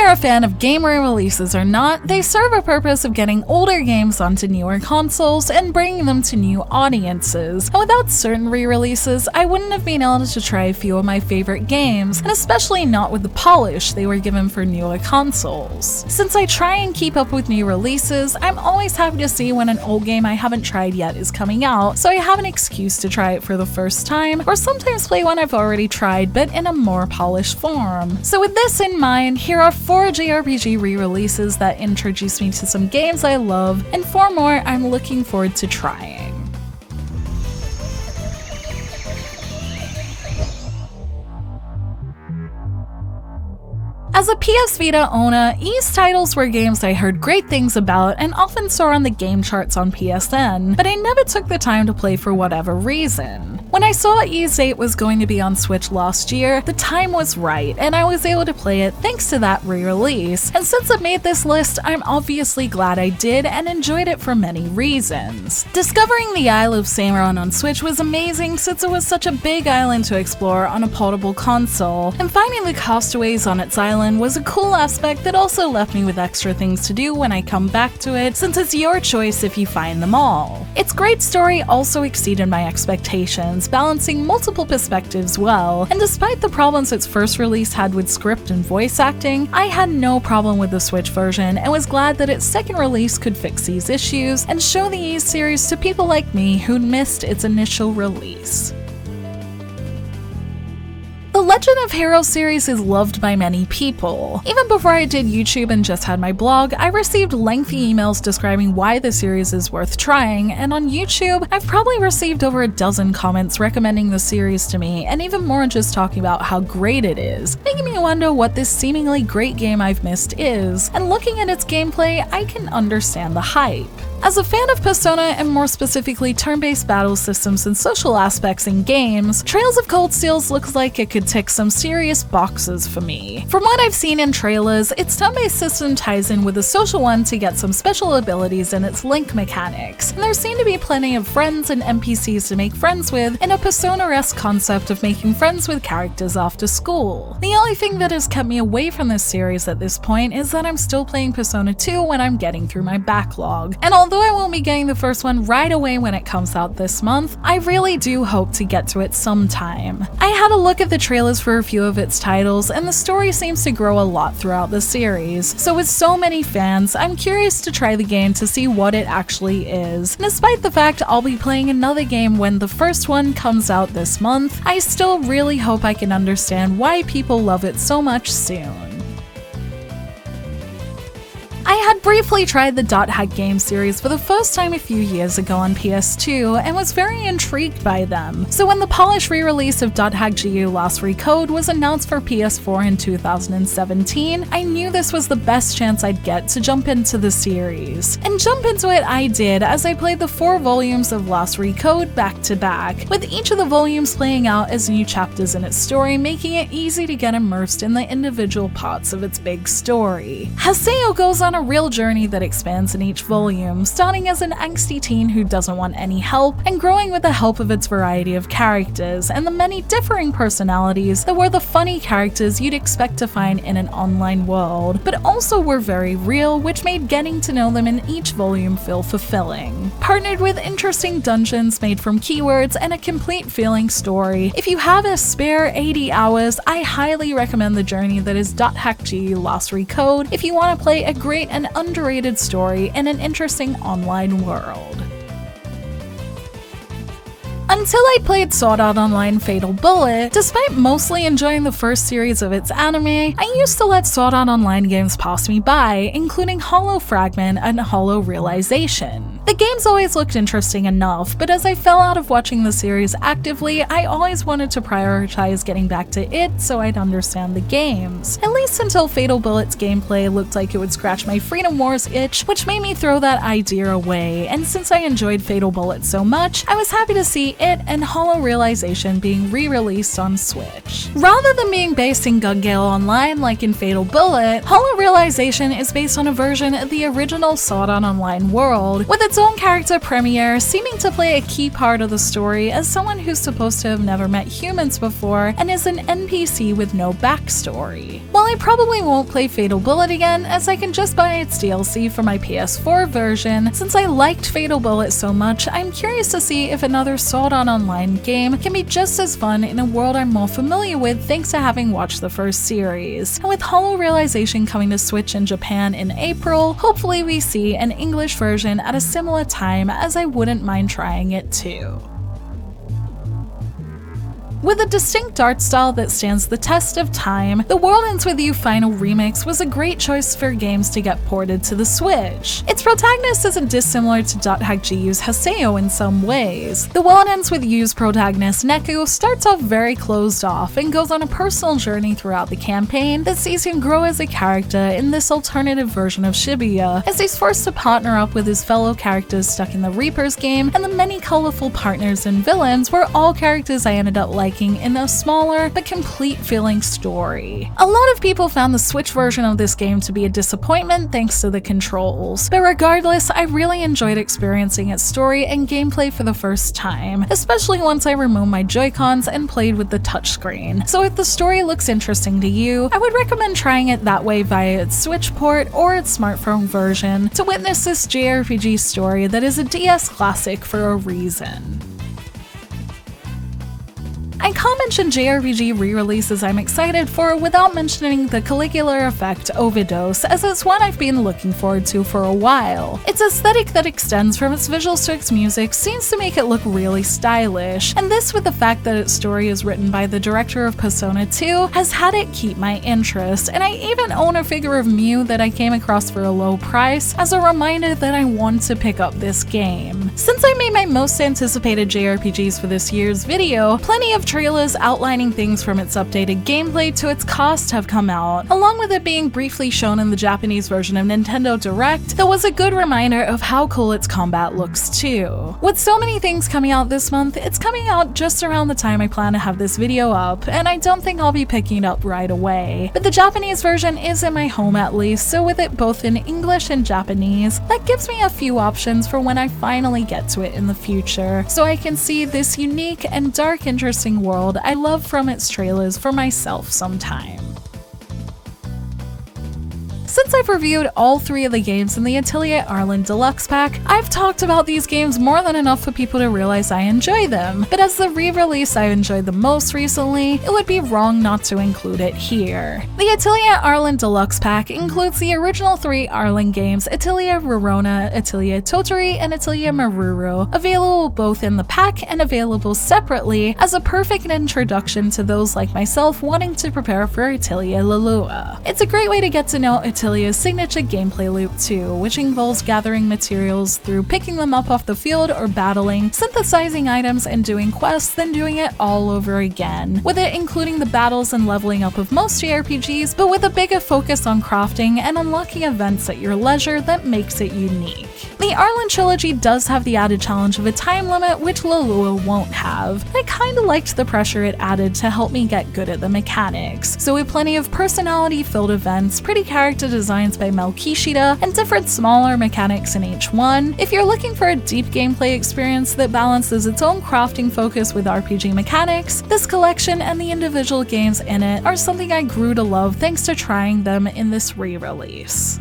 you're a fan of game re-releases or not, they serve a purpose of getting older games onto newer consoles and bringing them to new audiences. And without certain re-releases, I wouldn't have been able to try a few of my favorite games, and especially not with the polish they were given for newer consoles. Since I try and keep up with new releases, I'm always happy to see when an old game I haven't tried yet is coming out, so I have an excuse to try it for the first time, or sometimes play one I've already tried but in a more polished form. So with this in mind, here are 4 JRPG re-releases that introduced me to some games I love, and 4 more I'm looking forward to trying. As a PS Vita owner, Ys titles were games I heard great things about and often saw on the game charts on PSN, but I never took the time to play for whatever reason. When I saw Ys 8 was going to be on Switch last year, the time was right, and I was able to play it thanks to that re-release. And since it made this list, I'm obviously glad I did and enjoyed it for many reasons. Discovering the Isle of Samron on Switch was amazing since it was such a big island to explore on a portable console, and finding the castaways on its island was a cool aspect that also left me with extra things to do when I come back to it, since it's your choice if you find them all. Its great story also exceeded my expectations, balancing multiple perspectives well, and despite the problems its first release had with script and voice acting, I had no problem with the Switch version and was glad that its second release could fix these issues and show the Ys series to people like me who'd missed its initial release. The Legend of Heroes series is loved by many people. Even before I did YouTube and just had my blog, I received lengthy emails describing why the series is worth trying, and on YouTube, I've probably received over a dozen comments recommending the series to me, and even more just talking about how great it is, making me wonder what this seemingly great game I've missed is, and looking at its gameplay, I can understand the hype. As a fan of Persona and more specifically turn-based battle systems and social aspects in games, Trails of Cold Steel looks like it could tick some serious boxes for me. From what I've seen in trailers, its turn-based system ties in with the social one to get some special abilities in its link mechanics, and there seem to be plenty of friends and NPCs to make friends with in a Persona-esque concept of making friends with characters after school. The only thing that has kept me away from this series at this point is that I'm still playing Persona 2 when I'm getting through my backlog, and although I won't be getting the first one right away when it comes out this month, I really do hope to get to it sometime. I had a look at the trailers for a few of its titles, and the story seems to grow a lot throughout the series, so with so many fans, I'm curious to try the game to see what it actually is. And despite the fact I'll be playing another game when the first one comes out this month, I still really hope I can understand why people love it so much soon. I had briefly tried the Dot Hack game series for the first time a few years ago on PS2 and was very intrigued by them, so when the polished re-release of Dot Hack GU Last Recode was announced for PS4 in 2017, I knew this was the best chance I'd get to jump into the series. And jump into it I did as I played the 4 volumes of Last Recode back to back, with each of the volumes playing out as new chapters in its story, making it easy to get immersed in the individual parts of its big story. Haseo goes on a real journey that expands in each volume, starting as an angsty teen who doesn't want any help, and growing with the help of its variety of characters, and the many differing personalities that were the funny characters you'd expect to find in an online world, but also were very real, which made getting to know them in each volume feel fulfilling. Partnered with interesting dungeons made from keywords and a complete feeling story, if you have a spare 80 hours, I highly recommend the journey that is Dot Hack GU Last Recode if you want to play a great and underrated story in an interesting online world. Until I played Sword Art Online Fatal Bullet, despite mostly enjoying the first series of its anime, I used to let Sword Art Online games pass me by, including Hollow Fragment and Hollow Realization. The games always looked interesting enough, but as I fell out of watching the series actively, I always wanted to prioritize getting back to it so I'd understand the games. At least until Fatal Bullet's gameplay looked like it would scratch my Freedom Wars itch, which made me throw that idea away, and since I enjoyed Fatal Bullet so much, I was happy to see it and Hollow Realization being re-released on Switch. Rather than being based in Gun Gale Online like in Fatal Bullet, Hollow Realization is based on a version of the original Sword Art Online world, with its its own character Premiere, seeming to play a key part of the story as someone who's supposed to have never met humans before and is an NPC with no backstory. While I probably won't play Fatal Bullet again, as I can just buy its DLC for my PS4 version, since I liked Fatal Bullet so much, I'm curious to see if another Sword Art Online game can be just as fun in a world I'm more familiar with thanks to having watched the first series. And with Hollow Realization coming to Switch in Japan in April, hopefully we see an English version at a similar time, as I wouldn't mind trying it too. With a distinct art style that stands the test of time, The World Ends With You Final Remix was a great choice for games to get ported to the Switch. Its protagonist isn't dissimilar to Dot Hack GU's Haseo in some ways. The World Ends With You's protagonist Neku starts off very closed off and goes on a personal journey throughout the campaign that sees him grow as a character in this alternative version of Shibuya, as he's forced to partner up with his fellow characters stuck in the Reapers game, and the many colorful partners and villains were all characters I ended up liking in a smaller but complete feeling story. A lot of people found the Switch version of this game to be a disappointment thanks to the controls, but regardless, I really enjoyed experiencing its story and gameplay for the first time, especially once I removed my Joy-Cons and played with the touchscreen. So if the story looks interesting to you, I would recommend trying it that way via its Switch port or its smartphone version to witness this JRPG story that is a DS classic for a reason. I can't mention JRPG re-releases I'm excited for without mentioning the Caligula Effect Overdose, as it's one I've been looking forward to for a while. Its aesthetic that extends from its visuals to its music seems to make it look really stylish, and this, with the fact that its story is written by the director of Persona 2, has had it keep my interest, and I even own a figure of Mew that I came across for a low price as a reminder that I want to pick up this game. Since I made my most anticipated JRPGs for this year's video, plenty of trailers outlining things from its updated gameplay to its cost have come out, along with it being briefly shown in the Japanese version of Nintendo Direct that was a good reminder of how cool its combat looks too. With so many things coming out this month, it's coming out just around the time I plan to have this video up, and I don't think I'll be picking it up right away. But the Japanese version is in my home at least, so with it both in English and Japanese, that gives me a few options for when I finally get to it in the future, so I can see this unique and dark interesting world I love from its trailers for myself sometime. Since I've reviewed all 3 of the games in the Atelier Arlen Deluxe Pack, I've talked about these games more than enough for people to realize I enjoy them, but as the re-release I've enjoyed the most recently, it would be wrong not to include it here. The Atelier Arlen Deluxe Pack includes the original 3 Arlen games, Atelier Rorona, Atelier Totori, and Atelier Maruru, available both in the pack and available separately as a perfect introduction to those like myself wanting to prepare for Atelier Lelua. It's a great way to get to know Atelier Atelia's signature gameplay loop too, which involves gathering materials through picking them up off the field or battling, synthesizing items and doing quests, then doing it all over again, with it including the battles and leveling up of most JRPGs, but with a bigger focus on crafting and unlocking events at your leisure that makes it unique. The Arlen trilogy does have the added challenge of a time limit, which Lelua won't have. I kinda liked the pressure it added to help me get good at the mechanics, so with plenty of personality-filled events, pretty character designs by Mel Kishida, and different smaller mechanics in each one, if you're looking for a deep gameplay experience that balances its own crafting focus with RPG mechanics, this collection and the individual games in it are something I grew to love thanks to trying them in this re-release.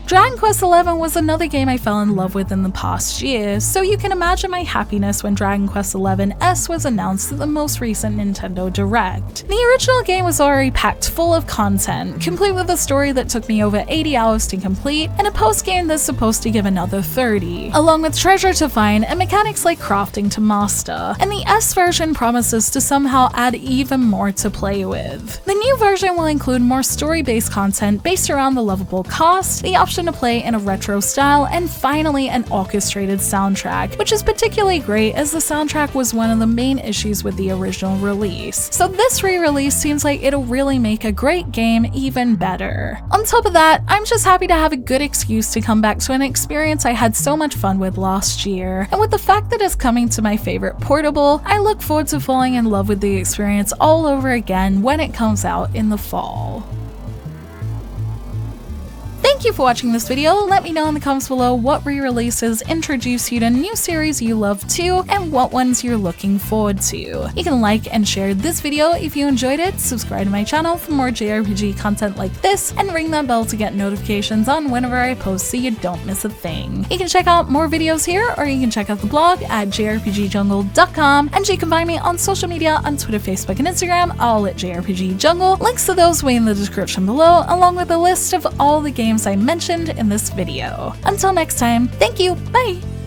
Dragon Quest XI was another game I fell in love with in the past year, so you can imagine my happiness when Dragon Quest XI S was announced at the most recent Nintendo Direct. The original game was already packed full of content, complete with a story that took me over 80 hours to complete, and a post-game that's supposed to give another 30, along with treasure to find and mechanics like crafting to master, and the S version promises to somehow add even more to play with. The new version will include more story-based content based around the lovable cast, the option to play in a retro style, and finally an orchestrated soundtrack, which is particularly great as the soundtrack was one of the main issues with the original release. So this re-release seems like it'll really make a great game even better. On top of that, I'm just happy to have a good excuse to come back to an experience I had so much fun with last year, and with the fact that it's coming to my favorite portable, I look forward to falling in love with the experience all over again when it comes out in the fall. Thank Thank you for watching this video. Let me know in the comments below what re-releases introduce you to new series you love too, and what ones you're looking forward to. You can like and share this video if you enjoyed it, subscribe to my channel for more JRPG content like this, and ring that bell to get notifications on whenever I post so you don't miss a thing. You can check out more videos here, or you can check out the blog at jrpgjungle.com, and you can find me on social media on Twitter, Facebook, and Instagram, all at jrpgjungle. Links to those will be in the description below, along with a list of all the games I mentioned in this video. Until next time, thank you, bye!